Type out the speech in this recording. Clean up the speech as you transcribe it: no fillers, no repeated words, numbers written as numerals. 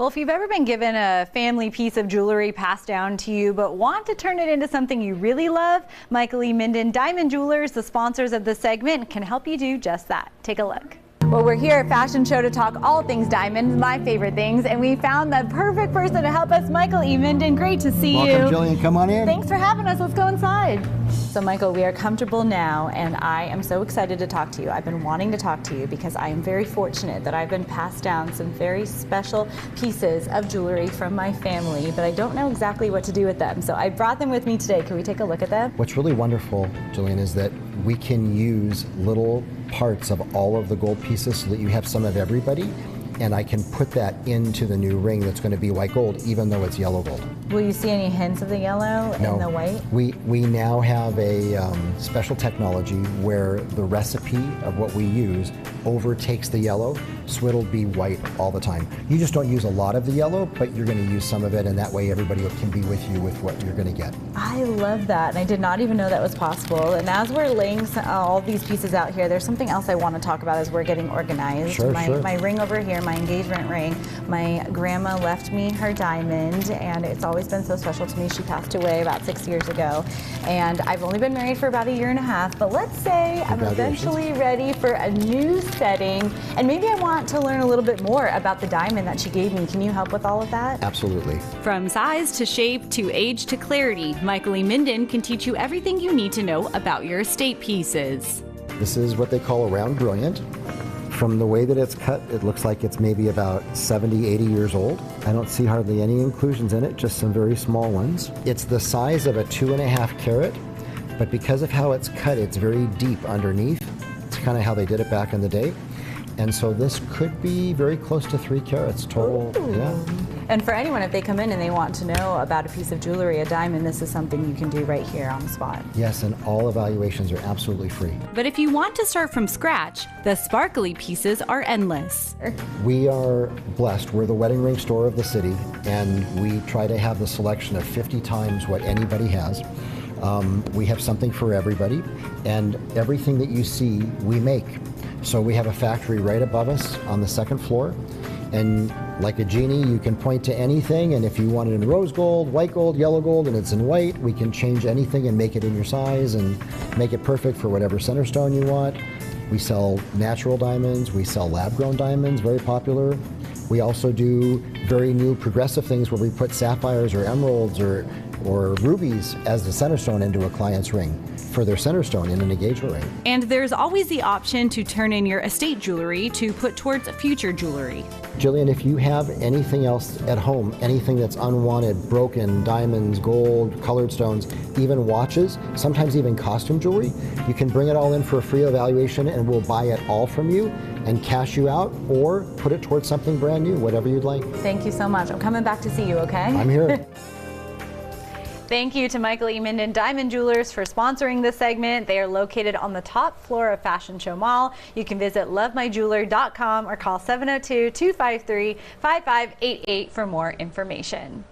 Well, if you've ever been given a family piece of jewelry passed down to you but want to turn it into something you really love, Michael E. Minden Diamond Jewelers, the sponsors of the segment, can help you do just that. Take a look. Well, we're here at Fashion Show to talk all things diamonds, my favorite things, and we found the perfect person to help us, Michael E. Minden. Great to see you. Welcome, Jillian. Come on in. Thanks for having us. Let's go inside. So, Michael, we are comfortable now, and I am so excited to talk to you. I've been wanting to talk to you because I am very fortunate that I've been passed down some very special pieces of jewelry from my family, but I don't know exactly what to do with them. So I brought them with me today. Can we take a look at them? What's really wonderful, Jillian, is that we can use little parts of all of the gold pieces so that you have some of everybody, and I can put that into the new ring that's going to be white gold, even though it's yellow gold. Will you see any hints of the yellow in the white? We now have a special technology where the recipe of what we use overtakes the yellow, so it'll be white all the time. You just don't use a lot of the yellow, but you're going to use some of it, and that way everybody can be with you with what you're going to get. I love that, and I did not even know that was possible. And as we're laying all these pieces out here, there's something else I want to talk about as we're getting organized. Sure. My ring over here, my engagement ring, my grandma left me her diamond, and it's always been so special to me. She passed away about 6 years ago, and I've only been married for about 1.5 years, but let's say I'm eventually ready for a new setting, and maybe I want to learn a little bit more about the diamond that she gave me. Can you help with all of that? Absolutely. From size to shape to age to clarity, Michael E. Minden can teach you everything you need to know about your estate pieces. This is what they call a round brilliant. From the way that it's cut, it looks like it's maybe about 70, 80 years old. I don't see hardly any inclusions in it, just some very small ones. It's the size of a 2.5 carat, but because of how it's cut, it's very deep underneath. It's kind of how they did it back in the day. And so this could be very close to 3 carats total. Ooh. Yeah. And for anyone, if they come in and they want to know about a piece of jewelry, a diamond, this is something you can do right here on the spot. Yes, and all evaluations are absolutely free. But if you want to start from scratch, the sparkly pieces are endless. We are blessed. We're the wedding ring store of the city, and we try to have the selection of 50 times what anybody has. We have something for everybody, and everything that you see, we make. So we have a factory right above us on the 2nd floor, and like a genie, you can point to anything, and if you want it in rose gold, white gold, yellow gold, and it's in white, we can change anything and make it in your size and make it perfect for whatever center stone you want. We sell natural diamonds, we sell lab-grown diamonds, very popular. We also do very new progressive things where we put sapphires or emeralds or rubies as the center stone into a client's ring for their center stone in an engagement ring. And there's always the option to turn in your estate jewelry to put towards future jewelry. Jillian, if you have anything else at home, anything that's unwanted, broken, diamonds, gold, colored stones, even watches, sometimes even costume jewelry, you can bring it all in for a free evaluation and we'll buy it all from you and cash you out or put it towards something brand new, whatever you'd like. Thank you so much. I'm coming back to see you, okay? I'm here. Thank you to Michael E. Minden Diamond Jewelers for sponsoring this segment. They are located on the top floor of Fashion Show Mall. You can visit lovemyjeweler.com or call 702-253-5588 for more information.